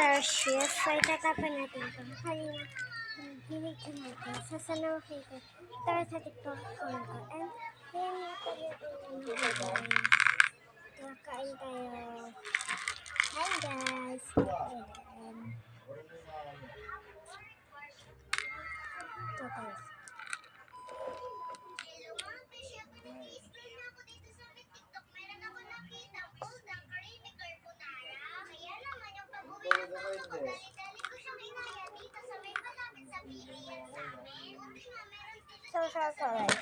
delicious. So, itatapon natin ito. Kanina, hinig ko natin. Sasanawakin ko. Ito sa TikTok phone ko. And, ayan nga tayo guys. Kakain tayo. Hi guys. Ayan. Ito guys. So, guys.